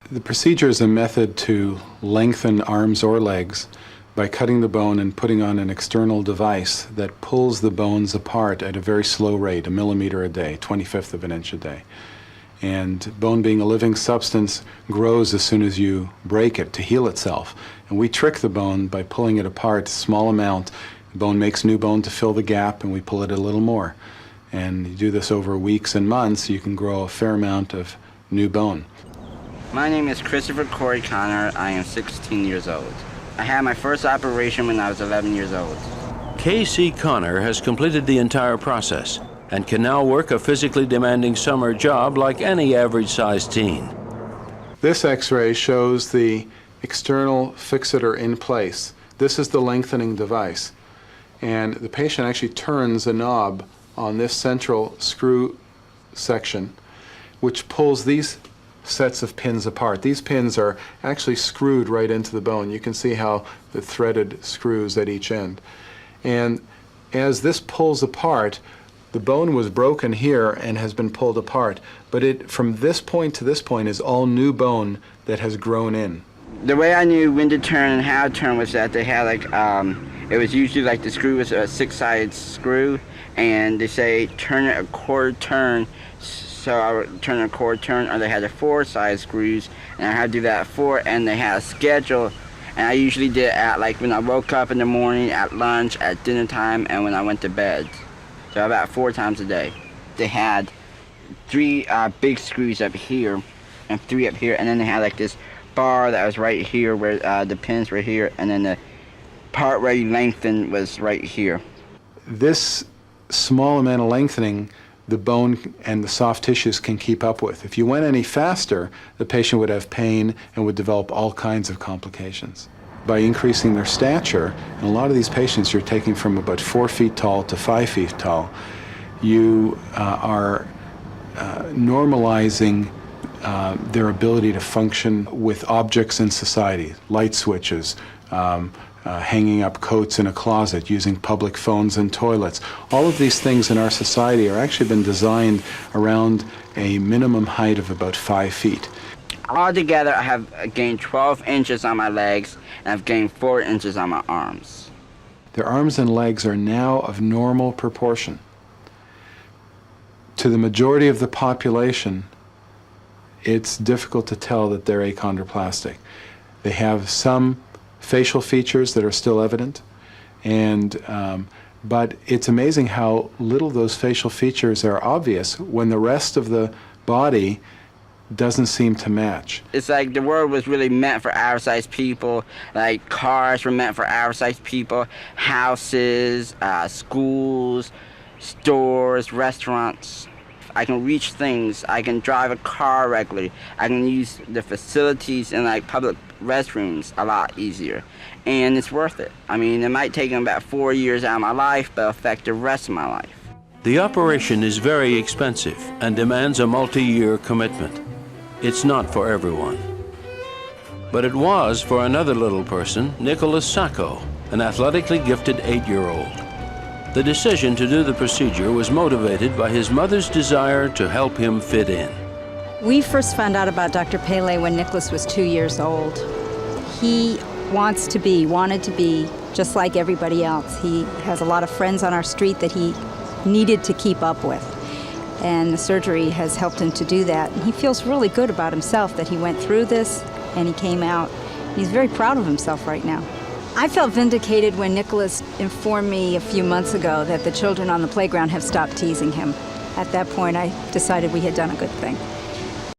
The procedure is a method to lengthen arms or legs by cutting the bone and putting on an external device that pulls the bones apart at a very slow rate, 1 millimeter a day, 1/25 of an inch a day. And bone, being a living substance, grows as soon as you break it to heal itself. And we trick the bone by pulling it apart a small amount. The bone makes new bone to fill the gap, and we pull it a little more. And you do this over weeks and months, you can grow a fair amount of new bone. My name is Christopher Corey Connor. I am 16 years old. I had my first operation when I was 11 years old. K.C. Connor has completed the entire process and can now work a physically demanding summer job like any average-sized teen. This x-ray shows the external fixator in place. This is the lengthening device. And the patient actually turns a knob on this central screw section, which pulls these sets of pins apart. These pins are actually screwed right into the bone. You can see how the threaded screws at each end. And as this pulls apart, the bone was broken here and has been pulled apart, but from this point to this point is all new bone that has grown in. The way I knew when to turn and how to turn was that they had it was usually like the screw was a 6-sided screw, and they say turn it a quarter turn. So I would turn a quarter turn, or they had the 4-sided screws, and I had to do that at 4, and they had a schedule, and I usually did it at when I woke up in the morning, at lunch, at dinner time, and when I went to bed. So about 4 times a day. They had 3 big screws up here, and 3 up here, and then they had this bar that was right here where the pins were here, and then the part where you lengthen was right here. This small amount of lengthening the bone and the soft tissues can keep up with. If you went any faster, the patient would have pain and would develop all kinds of complications. By increasing their stature, and a lot of these patients you're taking from about 4 feet tall to 5 feet tall, you are normalizing their ability to function with objects in society, light switches, hanging up coats in a closet, using public phones and toilets. All of these things in our society are actually been designed around a minimum height of about 5 feet. Altogether, I have gained 12 inches on my legs, and I've gained 4 inches on my arms. Their arms and legs are now of normal proportion. To the majority of the population, it's difficult to tell that they're achondroplastic. They have some facial features that are still evident, but it's amazing how little those facial features are obvious when the rest of the body doesn't seem to match. It's like the world was really meant for average-sized people. Like cars were meant for average-sized people, houses, schools, stores, restaurants. I can reach things. I can drive a car regularly. I can use the facilities in public restrooms a lot easier, and it's worth it. I mean, it might take about 4 years out of my life, but it'll affect the rest of my life. The operation is very expensive and demands a multi-year commitment. It's not for everyone. But it was for another little person, Nicholas Sacco, an athletically gifted 8-year-old. The decision to do the procedure was motivated by his mother's desire to help him fit in. We first found out about Dr. Pele when Nicholas was 2 years old. He wanted to be just like everybody else. He has a lot of friends on our street that he needed to keep up with. And the surgery has helped him to do that. And he feels really good about himself that he went through this and he came out. He's very proud of himself right now. I felt vindicated when Nicholas informed me a few months ago that the children on the playground have stopped teasing him. At that point, I decided we had done a good thing.